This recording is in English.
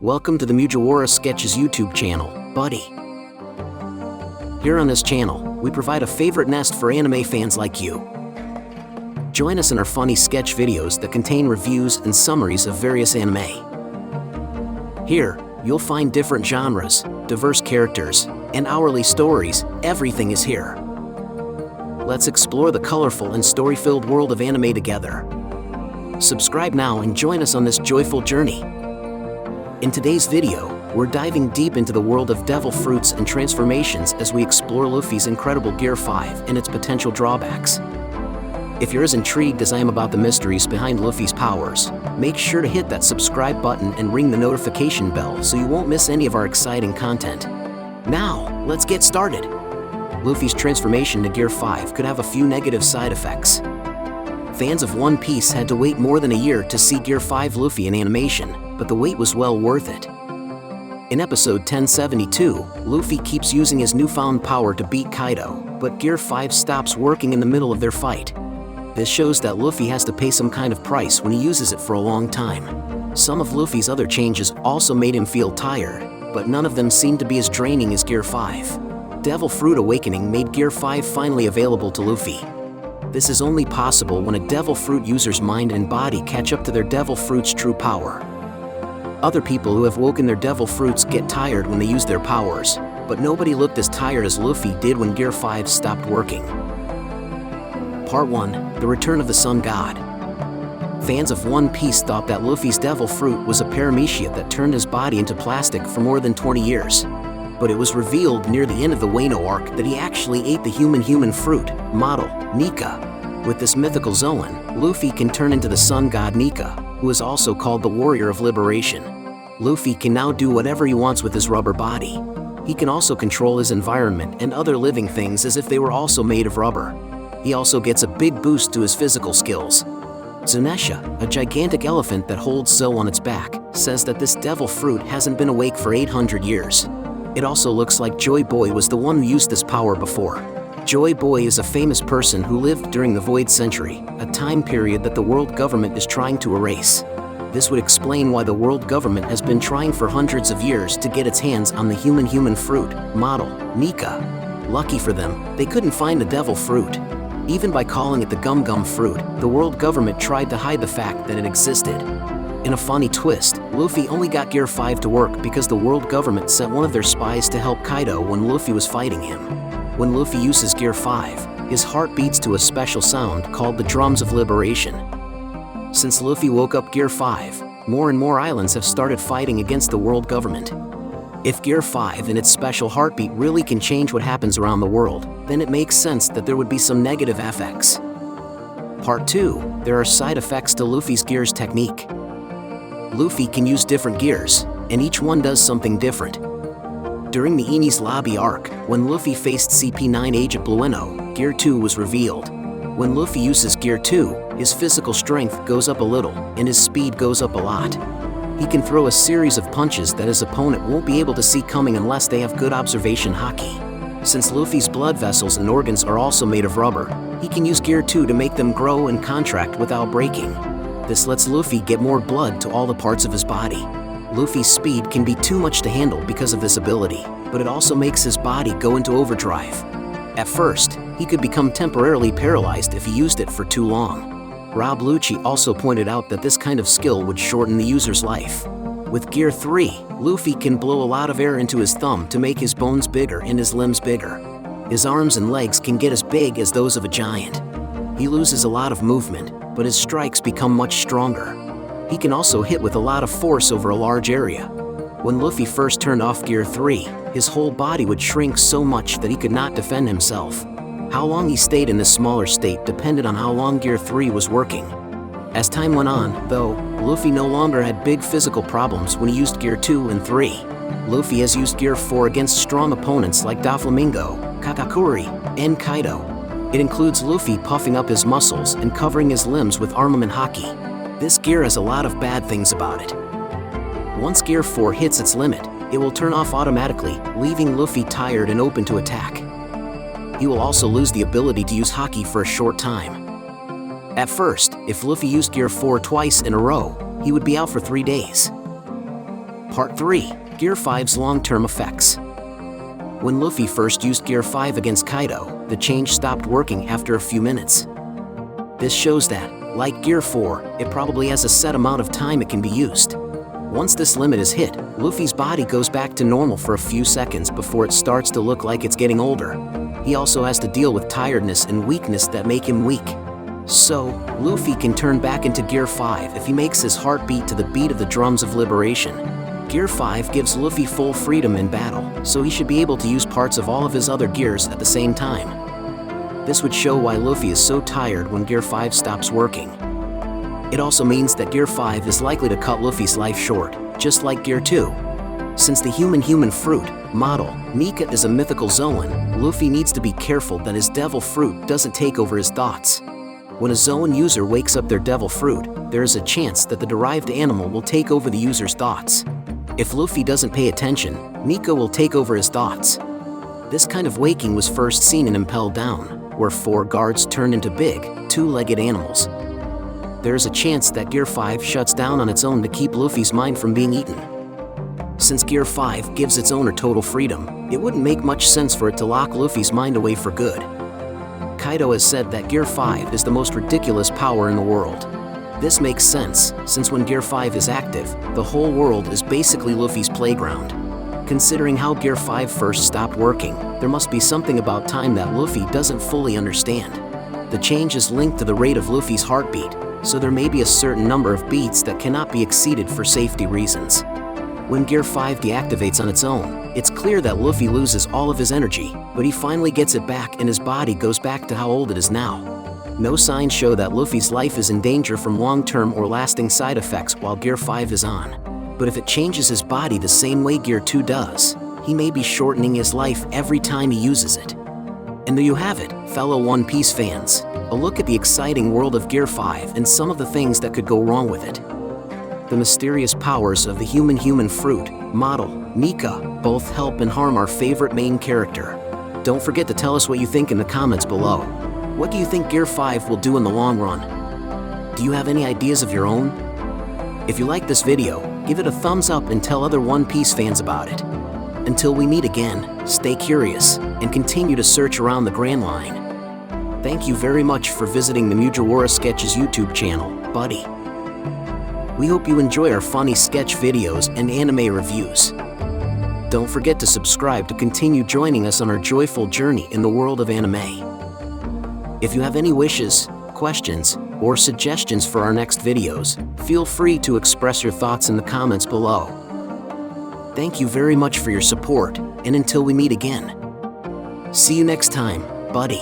Welcome to the Mugiwara Sketches YouTube channel, buddy. Here on this channel, we provide a favorite nest for anime fans like you. Join us in our funny sketch videos that contain reviews and summaries of various anime. Here, you'll find different genres, diverse characters, and hourly stories. Everything is here. Let's explore the colorful and story-filled world of anime together. Subscribe now and join us on this joyful journey. In today's video, we're diving deep into the world of devil fruits and transformations as we explore Luffy's incredible Gear 5 and its potential drawbacks. If you're as intrigued as I am about the mysteries behind Luffy's powers, make sure to hit that subscribe button and ring the notification bell so you won't miss any of our exciting content. Now, let's get started. Luffy's transformation to Gear 5 could have a few negative side effects. Fans of One Piece had to wait more than a year to see Gear 5 Luffy in animation, but the wait was well worth it. In episode 1072, Luffy keeps using his newfound power to beat Kaido, but Gear 5 stops working in the middle of their fight. This shows that Luffy has to pay some kind of price when he uses it for a long time. Some of Luffy's other changes also made him feel tired, but none of them seemed to be as draining as Gear 5. Devil Fruit Awakening made Gear 5 finally available to Luffy. This is only possible when a Devil Fruit user's mind and body catch up to their Devil Fruit's true power. Other people who have woken their Devil Fruits get tired when they use their powers, but nobody looked as tired as Luffy did when Gear 5 stopped working. Part 1. The Return of the Sun God. Fans of One Piece thought that Luffy's Devil Fruit was a paramecia that turned his body into plastic for more than 20 years. But it was revealed near the end of the Wano arc that he actually ate the human fruit, model, Nika. With this mythical Zoan, Luffy can turn into the sun god Nika, who is also called the Warrior of Liberation. Luffy can now do whatever he wants with his rubber body. He can also control his environment and other living things as if they were also made of rubber. He also gets a big boost to his physical skills. Zunesha, a gigantic elephant that holds Zo on its back, says that this devil fruit hasn't been awake for 800 years. It also looks like Joy Boy was the one who used this power before. Joy Boy is a famous person who lived during the Void Century, a time period that the world government is trying to erase. This would explain why the world government has been trying for hundreds of years to get its hands on the human fruit, model, Nika. Lucky for them, they couldn't find the devil fruit. Even by calling it the gum fruit, the world government tried to hide the fact that it existed. In a funny twist, Luffy only got Gear 5 to work because the world government sent one of their spies to help Kaido when Luffy was fighting him. When Luffy uses Gear 5, his heart beats to a special sound called the Drums of Liberation. Since Luffy woke up Gear 5, more and more islands have started fighting against the world government. If Gear 5 and its special heartbeat really can change what happens around the world, then it makes sense that there would be some negative effects. Part 2. There are side effects to Luffy's Gears technique. Luffy can use different gears, and each one does something different. During the Enies Lobby arc, when Luffy faced CP9 Agent Blueno, Gear 2 was revealed. When Luffy uses Gear 2, his physical strength goes up a little, and his speed goes up a lot. He can throw a series of punches that his opponent won't be able to see coming unless they have good observation haki. Since Luffy's blood vessels and organs are also made of rubber, he can use Gear 2 to make them grow and contract without breaking. This lets Luffy get more blood to all the parts of his body. Luffy's speed can be too much to handle because of this ability, but it also makes his body go into overdrive. At first, he could become temporarily paralyzed if he used it for too long. Rob Lucci also pointed out that this kind of skill would shorten the user's life. With Gear 3, Luffy can blow a lot of air into his thumb to make his bones bigger and his limbs bigger. His arms and legs can get as big as those of a giant. He loses a lot of movement, but his strikes become much stronger. He can also hit with a lot of force over a large area. When Luffy first turned off Gear 3, his whole body would shrink so much that he could not defend himself. How long he stayed in this smaller state depended on how long Gear 3 was working. As time went on, though, Luffy no longer had big physical problems when he used Gear 2 and 3. Luffy has used Gear 4 against strong opponents like Doflamingo, Katakuri, and Kaido. It includes Luffy puffing up his muscles and covering his limbs with armament haki. This gear has a lot of bad things about it. Once Gear 4 hits its limit, it will turn off automatically, leaving Luffy tired and open to attack. He will also lose the ability to use haki for a short time. At first, if Luffy used Gear 4 twice in a row, he would be out for 3 days. Part 3. Gear 5's long-term effects. When Luffy first used Gear 5 against Kaido, the change stopped working after a few minutes. This shows that, like Gear 4, it probably has a set amount of time it can be used. Once this limit is hit, Luffy's body goes back to normal for a few seconds before it starts to look like it's getting older. He also has to deal with tiredness and weakness that make him weak. So, Luffy can turn back into Gear 5 if he makes his heart beat to the beat of the drums of liberation. Gear 5 gives Luffy full freedom in battle, so he should be able to use parts of all of his other gears at the same time. This would show why Luffy is so tired when Gear 5 stops working. It also means that Gear 5 is likely to cut Luffy's life short, just like Gear 2. Since the human fruit model, Nika, is a mythical Zoan, Luffy needs to be careful that his devil fruit doesn't take over his thoughts. When a Zoan user wakes up their devil fruit, there is a chance that the derived animal will take over the user's thoughts. If Luffy doesn't pay attention, Nika will take over his thoughts. This kind of waking was first seen in Impel Down, where 4 guards turned into big, 2-legged animals. There is a chance that Gear 5 shuts down on its own to keep Luffy's mind from being eaten. Since Gear 5 gives its owner total freedom, it wouldn't make much sense for it to lock Luffy's mind away for good. Kaido has said that Gear 5 is the most ridiculous power in the world. This makes sense, since when Gear 5 is active, the whole world is basically Luffy's playground. Considering how Gear 5 first stopped working, there must be something about time that Luffy doesn't fully understand. The change is linked to the rate of Luffy's heartbeat, so there may be a certain number of beats that cannot be exceeded for safety reasons. When Gear 5 deactivates on its own, it's clear that Luffy loses all of his energy, but he finally gets it back and his body goes back to how old it is now. No signs show that Luffy's life is in danger from long-term or lasting side effects while Gear 5 is on. But if it changes his body the same way Gear 2 does, he may be shortening his life every time he uses it. And there you have it, fellow One Piece fans. A look at the exciting world of Gear 5 and some of the things that could go wrong with it. The mysterious powers of the human fruit model, Nika, both help and harm our favorite main character. Don't forget to tell us what you think in the comments below. What do you think Gear 5 will do in the long run? Do you have any ideas of your own? If you like this video, give it a thumbs up and tell other One Piece fans about it. Until we meet again, stay curious and continue to search around the Grand Line. Thank you very much for visiting the Mugiwara Sketches YouTube channel, buddy. We hope you enjoy our funny sketch videos and anime reviews. Don't forget to subscribe to continue joining us on our joyful journey in the world of anime. If you have any wishes, questions, or suggestions for our next videos, feel free to express your thoughts in the comments below. Thank you very much for your support, and until we meet again. See you next time, buddy.